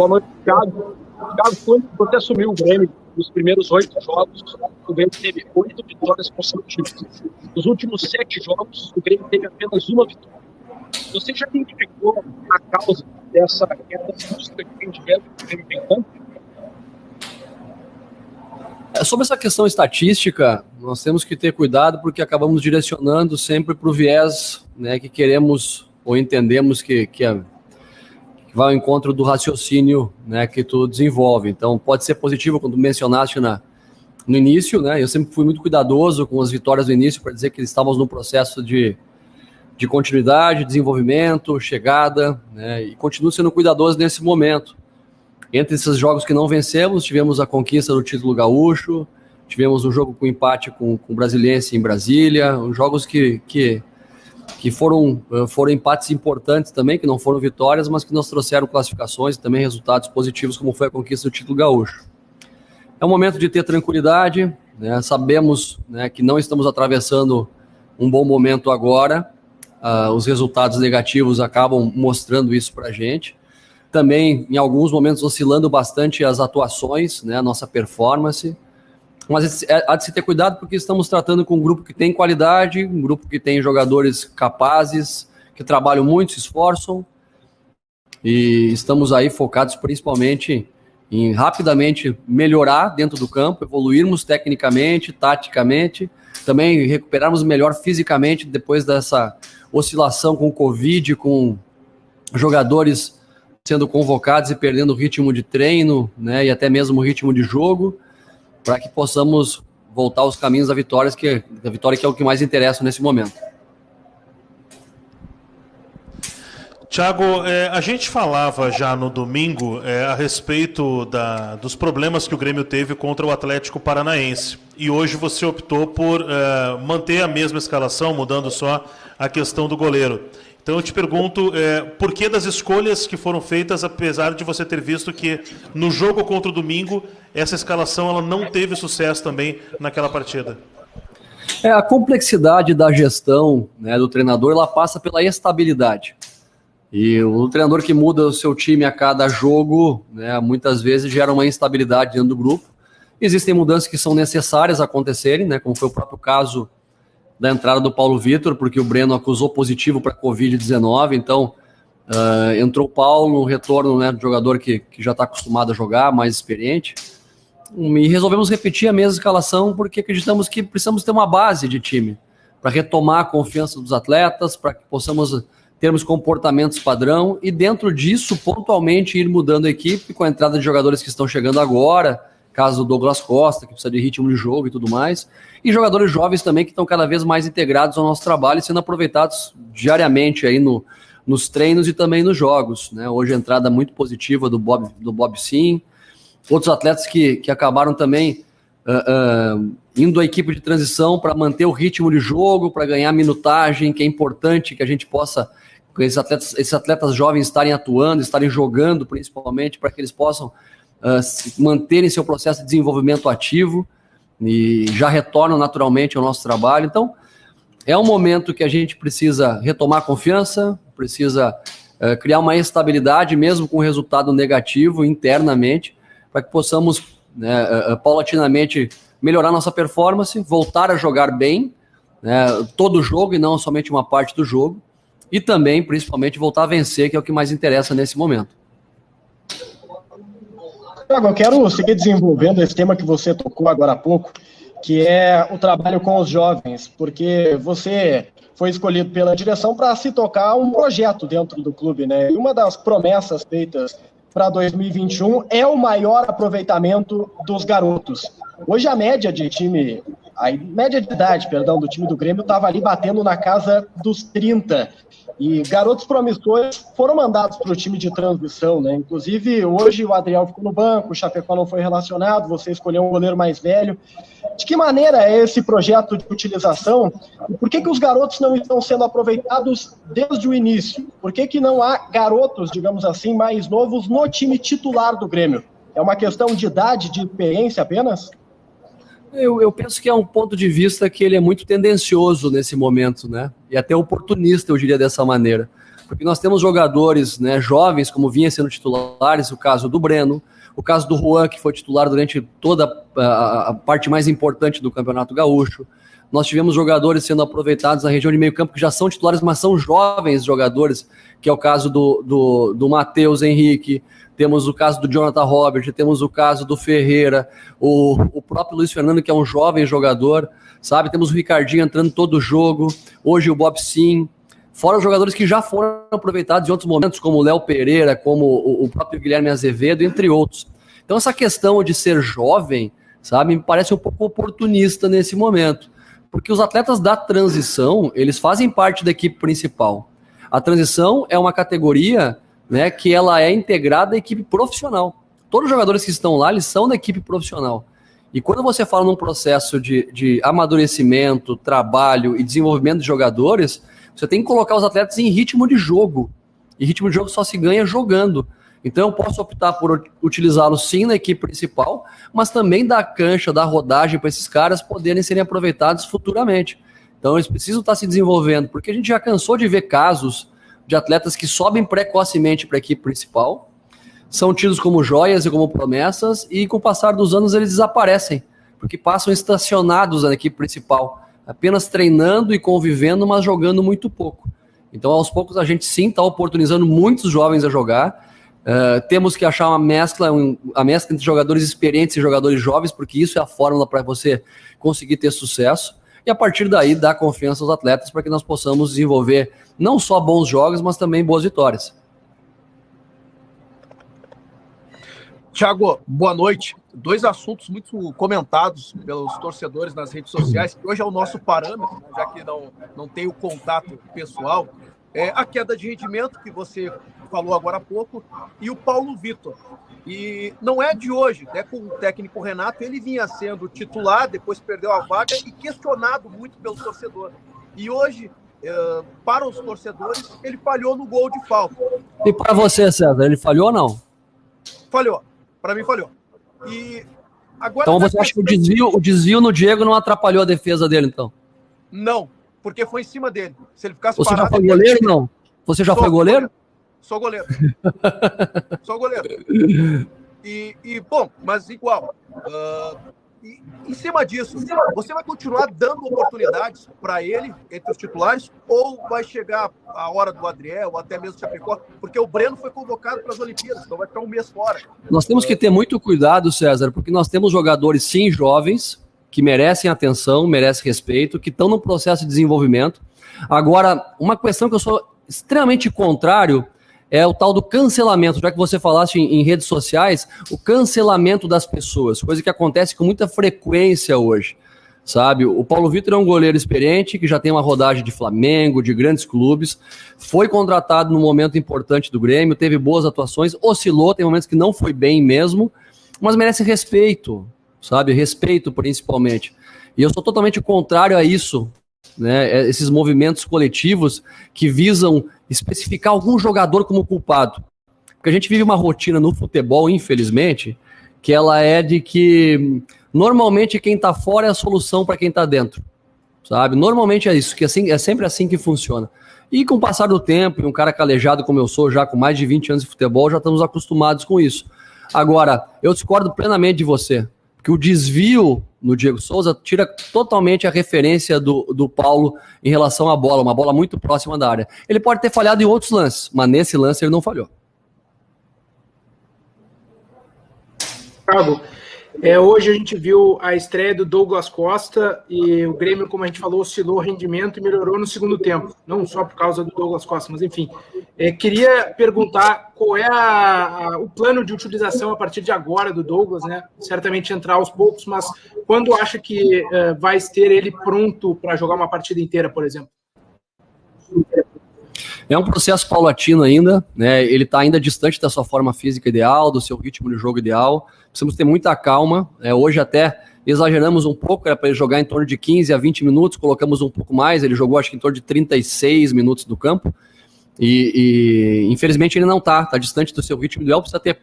Boa noite, Thiago. Thiago, quando você assumiu o Grêmio, nos primeiros 8 jogos, o Grêmio teve 8 vitórias consecutivas. Nos últimos 7 jogos, o Grêmio teve apenas uma vitória. Você já identificou a causa dessa queda brusca de rendimento que o Grêmio tem tanto? Sobre essa questão estatística, nós temos que ter cuidado porque acabamos direcionando sempre para o viés, né, que queremos ou entendemos que vai ao encontro do raciocínio, né, que tu desenvolve. Então, pode ser positivo, quando mencionaste no início, né, eu sempre fui muito cuidadoso com as vitórias do início para dizer que estávamos num processo de continuidade, desenvolvimento, chegada, né, e continuo sendo cuidadoso nesse momento. Entre esses jogos que não vencemos, tivemos a conquista do título gaúcho, tivemos um jogo com empate com o Brasiliense em Brasília, jogos que foram empates importantes também, que não foram vitórias, mas que nos trouxeram classificações e também resultados positivos, como foi a conquista do título gaúcho. É um momento de ter tranquilidade, né? Sabemos, né, que não estamos atravessando um bom momento agora, os resultados negativos acabam mostrando isso para a gente. Também, em alguns momentos, oscilando bastante as atuações, né, a nossa performance. Mas há de se ter cuidado porque estamos tratando com um grupo que tem qualidade, um grupo que tem jogadores capazes, que trabalham muito, se esforçam. E estamos aí focados principalmente em rapidamente melhorar dentro do campo, evoluirmos tecnicamente, taticamente, também recuperarmos melhor fisicamente depois dessa oscilação com o Covid, com jogadores sendo convocados e perdendo o ritmo de treino, né, e até mesmo o ritmo de jogo, para que possamos voltar aos caminhos da vitória, que é o que mais interessa nesse momento. Thiago, a gente falava já no domingo a respeito dos problemas que o Grêmio teve contra o Atlético Paranaense. E hoje você optou por manter a mesma escalação, mudando só a questão do goleiro. Então eu te pergunto, por que das escolhas que foram feitas, apesar de você ter visto que no jogo contra o domingo, essa escalação ela não teve sucesso também naquela partida? A complexidade da gestão, né, do treinador, ela passa pela estabilidade. E o treinador que muda o seu time a cada jogo, né, muitas vezes gera uma instabilidade dentro do grupo. Existem mudanças que são necessárias acontecerem, né, como foi o próprio caso da entrada do Paulo Vitor, porque o Breno acusou positivo para a Covid-19, então entrou o Paulo, um retorno, né, do jogador que já está acostumado a jogar, mais experiente, e resolvemos repetir a mesma escalação porque acreditamos que precisamos ter uma base de time para retomar a confiança dos atletas, para que possamos termos comportamentos padrão e dentro disso, pontualmente, ir mudando a equipe com a entrada de jogadores que estão chegando agora, caso do Douglas Costa, que precisa de ritmo de jogo e tudo mais, e jogadores jovens também que estão cada vez mais integrados ao nosso trabalho e sendo aproveitados diariamente aí nos treinos e também nos jogos, né? Hoje a entrada muito positiva do Bob Sim, outros atletas que acabaram também indo à equipe de transição para manter o ritmo de jogo, para ganhar minutagem, que é importante que a gente possa, com esses atletas jovens estarem atuando, estarem jogando principalmente, para que eles possam manterem seu processo de desenvolvimento ativo e já retornam naturalmente ao nosso trabalho. Então, é um momento que a gente precisa retomar a confiança, precisa criar uma estabilidade, mesmo com resultado negativo internamente, para que possamos, né, paulatinamente melhorar nossa performance, voltar a jogar bem, né, todo o jogo e não somente uma parte do jogo, e também, principalmente, voltar a vencer, que é o que mais interessa nesse momento. Eu quero seguir desenvolvendo esse tema que você tocou agora há pouco, que é o trabalho com os jovens, porque você foi escolhido pela direção para se tocar um projeto dentro do clube, né? E uma das promessas feitas para 2021 é o maior aproveitamento dos garotos. Hoje a média de idade, do time do Grêmio estava ali batendo na casa dos 30. E garotos promissores foram mandados para o time de transição, né? Inclusive, hoje o Adriel ficou no banco, o Chapecó não foi relacionado, você escolheu um goleiro mais velho. De que maneira é esse projeto de utilização? E por que os garotos não estão sendo aproveitados desde o início? Por que não há garotos, digamos assim, mais novos no time titular do Grêmio? É uma questão de idade, de experiência apenas? Eu penso que é um ponto de vista que ele é muito tendencioso nesse momento, né? E até oportunista, eu diria dessa maneira. Porque nós temos jogadores, né, jovens, como vinha sendo titulares, o caso do Breno, o caso do Juan, que foi titular durante toda a parte mais importante do Campeonato Gaúcho. Nós tivemos jogadores sendo aproveitados na região de meio campo que já são titulares, mas são jovens jogadores, que é o caso do Matheus Henrique, temos o caso do Jonathan Robert, temos o caso do Ferreira, o próprio Luiz Fernando, que é um jovem jogador, sabe? Temos o Ricardinho entrando todo o jogo, hoje o Bob Sim, fora os jogadores que já foram aproveitados em outros momentos, como o Léo Pereira, como o próprio Guilherme Azevedo, entre outros. Então essa questão de ser jovem, sabe, me parece um pouco oportunista nesse momento, porque os atletas da transição, eles fazem parte da equipe principal. A transição é uma categoria, né, que ela é integrada à equipe profissional. Todos os jogadores que estão lá, eles são da equipe profissional. E quando você fala num processo de amadurecimento, trabalho e desenvolvimento de jogadores, você tem que colocar os atletas em ritmo de jogo. E ritmo de jogo só se ganha jogando. Então eu posso optar por utilizá-los sim na equipe principal, mas também dar cancha, dar rodagem para esses caras poderem serem aproveitados futuramente. Então eles precisam estar se desenvolvendo, porque a gente já cansou de ver casos de atletas que sobem precocemente para a equipe principal, são tidos como joias e como promessas, e com o passar dos anos eles desaparecem, porque passam estacionados na equipe principal, apenas treinando e convivendo, mas jogando muito pouco. Então aos poucos a gente sim está oportunizando muitos jovens a jogar. Temos que achar a mescla entre jogadores experientes e jogadores jovens, porque isso é a fórmula para você conseguir ter sucesso, e a partir daí dar confiança aos atletas para que nós possamos desenvolver não só bons jogos, mas também boas vitórias. Thiago, boa noite. Dois assuntos muito comentados pelos torcedores nas redes sociais, que hoje é o nosso parâmetro, já que não tem o contato pessoal, é a queda de rendimento que você falou agora há pouco, e o Paulo Vitor. E não é de hoje, né? Com o técnico Renato, ele vinha sendo titular, depois perdeu a vaga e questionado muito pelo torcedor. E hoje, para os torcedores, ele falhou no gol de falta. E para você, César, ele falhou ou não? Falhou. Para mim, falhou. E agora, então você acha que o desvio no Diego não atrapalhou a defesa dele, então? Não, porque foi em cima dele. Se ele ficasse Você parado... já foi goleiro, não? Você já foi goleiro? Sou goleiro. Sou goleiro. E bom, mas igual. Em cima disso, você vai continuar dando oportunidades para ele, entre os titulares, ou vai chegar a hora do Adriel, ou até mesmo do Chapecó? Porque o Breno foi convocado para as Olimpíadas, então vai ficar um mês fora. Nós temos que ter muito cuidado, César, porque nós temos jogadores, sim, jovens, que merecem atenção, merecem respeito, que estão no processo de desenvolvimento. Agora, uma questão que eu sou extremamente contrário é o tal do cancelamento, já que você falaste em redes sociais, o cancelamento das pessoas, coisa que acontece com muita frequência hoje, sabe? O Paulo Vitor é um goleiro experiente, que já tem uma rodagem de Flamengo, de grandes clubes, foi contratado num momento importante do Grêmio, teve boas atuações, oscilou, tem momentos que não foi bem mesmo, mas merece respeito, sabe? Respeito principalmente. E eu sou totalmente contrário a isso, né? Esses movimentos coletivos que visam especificar algum jogador como culpado. Porque a gente vive uma rotina no futebol, infelizmente, que ela é de que normalmente quem tá fora é a solução para quem tá dentro, sabe? Normalmente é isso, que assim, é sempre assim que funciona. E com o passar do tempo, e um cara calejado como eu sou, já com mais de 20 anos de futebol, já estamos acostumados com isso. Agora, eu discordo plenamente de você, que o desvio no Diego Souza tira totalmente a referência do Paulo em relação à bola, uma bola muito próxima da área. Ele pode ter falhado em outros lances, mas nesse lance ele não falhou. Thiago, hoje a gente viu a estreia do Douglas Costa e o Grêmio, como a gente falou, oscilou o rendimento e melhorou no segundo tempo, não só por causa do Douglas Costa, mas enfim. Queria perguntar qual é o plano de utilização a partir de agora do Douglas, né? Certamente entrar aos poucos, mas quando acha que vai ter ele pronto para jogar uma partida inteira, por exemplo? É um processo paulatino ainda, né? Ele está ainda distante da sua forma física ideal, do seu ritmo de jogo ideal. Precisamos ter muita calma. Hoje até exageramos um pouco, era para ele jogar em torno de 15 a 20 minutos, colocamos um pouco mais, ele jogou acho que em torno de 36 minutos no campo. E infelizmente ele não está distante do seu ritmo ideal, precisa ter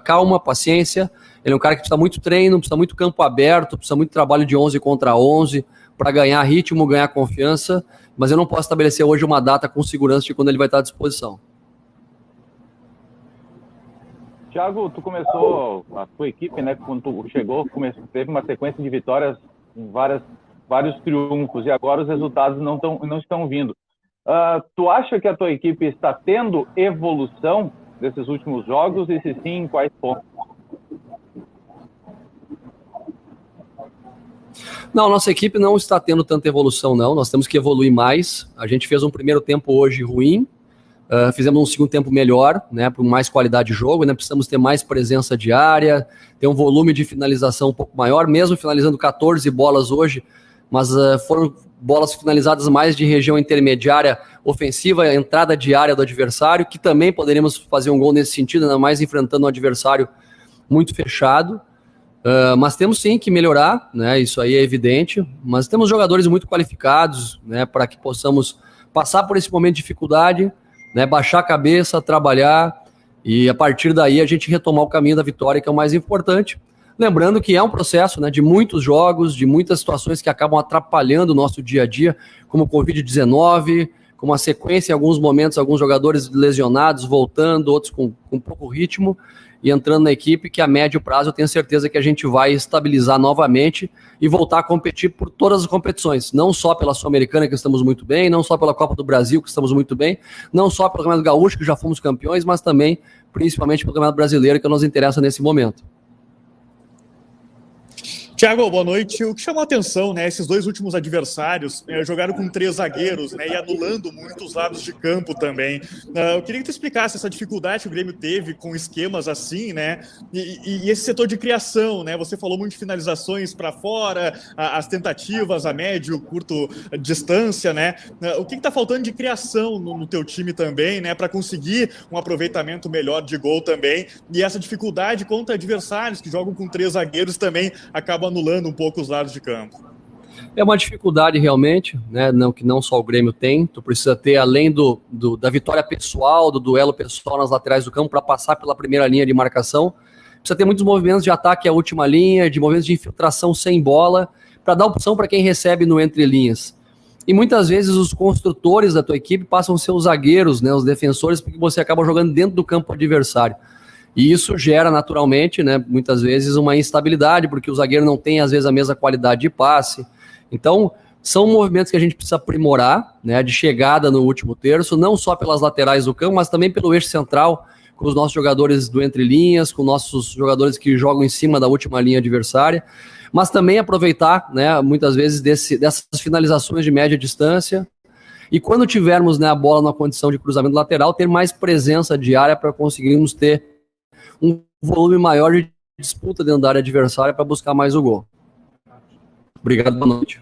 calma, paciência. Ele é um cara que precisa muito treino, precisa muito campo aberto, precisa muito trabalho de 11 contra 11, para ganhar ritmo, ganhar confiança, mas eu não posso estabelecer hoje uma data com segurança de quando ele vai estar à disposição. Thiago, tu começou, a tua equipe, né, quando tu chegou, teve uma sequência de vitórias, vários triunfos, e agora os resultados não estão vindo. Tu acha que a tua equipe está tendo evolução desses últimos jogos, e se sim, em quais pontos? Não, nossa equipe não está tendo tanta evolução, não. Nós temos que evoluir mais. A gente fez um primeiro tempo hoje ruim, fizemos um segundo tempo melhor, né, com mais qualidade de jogo, né, precisamos ter mais presença de área, ter um volume de finalização um pouco maior, mesmo finalizando 14 bolas hoje, mas foram bolas finalizadas mais de região intermediária ofensiva, entrada de área do adversário, que também poderíamos fazer um gol nesse sentido, ainda mais enfrentando um adversário muito fechado. Mas temos sim que melhorar, né, isso aí é evidente, mas temos jogadores muito qualificados, né, para que possamos passar por esse momento de dificuldade, né, baixar a cabeça, trabalhar e a partir daí a gente retomar o caminho da vitória, que é o mais importante. Lembrando que é um processo, né, de muitos jogos, de muitas situações que acabam atrapalhando o nosso dia a dia, como o Covid-19, como a sequência em alguns momentos, alguns jogadores lesionados, voltando, outros com pouco ritmo e entrando na equipe, que a médio prazo eu tenho certeza que a gente vai estabilizar novamente e voltar a competir por todas as competições, não só pela Sul-Americana, que estamos muito bem, não só pela Copa do Brasil, que estamos muito bem, não só pelo Campeonato Gaúcho, que já fomos campeões, mas também, principalmente pelo Campeonato Brasileiro, que nos interessa nesse momento. Thiago, boa noite. O que chamou a atenção, né? Esses dois últimos adversários jogaram com 3 zagueiros, né? E anulando muito os lados de campo também. Eu queria que tu explicasse essa dificuldade que o Grêmio teve com esquemas assim, né? E esse setor de criação, né? Você falou muito de finalizações para fora, as tentativas a médio, curto distância, né? O que está faltando de criação no teu time também, né? Para conseguir um aproveitamento melhor de gol também. E essa dificuldade contra adversários que jogam com 3 zagueiros também acaba anulando um pouco os lados de campo. É uma dificuldade realmente, né, que não só o Grêmio tem. Tu precisa ter, além da vitória pessoal, do duelo pessoal nas laterais do campo, para passar pela primeira linha de marcação, precisa ter muitos movimentos de ataque à última linha, de movimentos de infiltração sem bola, para dar opção para quem recebe no entre linhas. E muitas vezes os construtores da tua equipe passam a ser os zagueiros, né, os defensores, porque você acaba jogando dentro do campo adversário. E isso gera naturalmente, né, muitas vezes uma instabilidade, porque o zagueiro não tem às vezes a mesma qualidade de passe. Então, são movimentos que a gente precisa aprimorar, né, de chegada no último terço, não só pelas laterais do campo, mas também pelo eixo central, com os nossos jogadores do entre linhas, com nossos jogadores que jogam em cima da última linha adversária, mas também aproveitar, né, muitas vezes dessas finalizações de média distância. E quando tivermos, né, a bola na condição de cruzamento lateral, ter mais presença de área para conseguirmos ter um volume maior de disputa dentro da área adversária para buscar mais o gol. Obrigado, boa noite.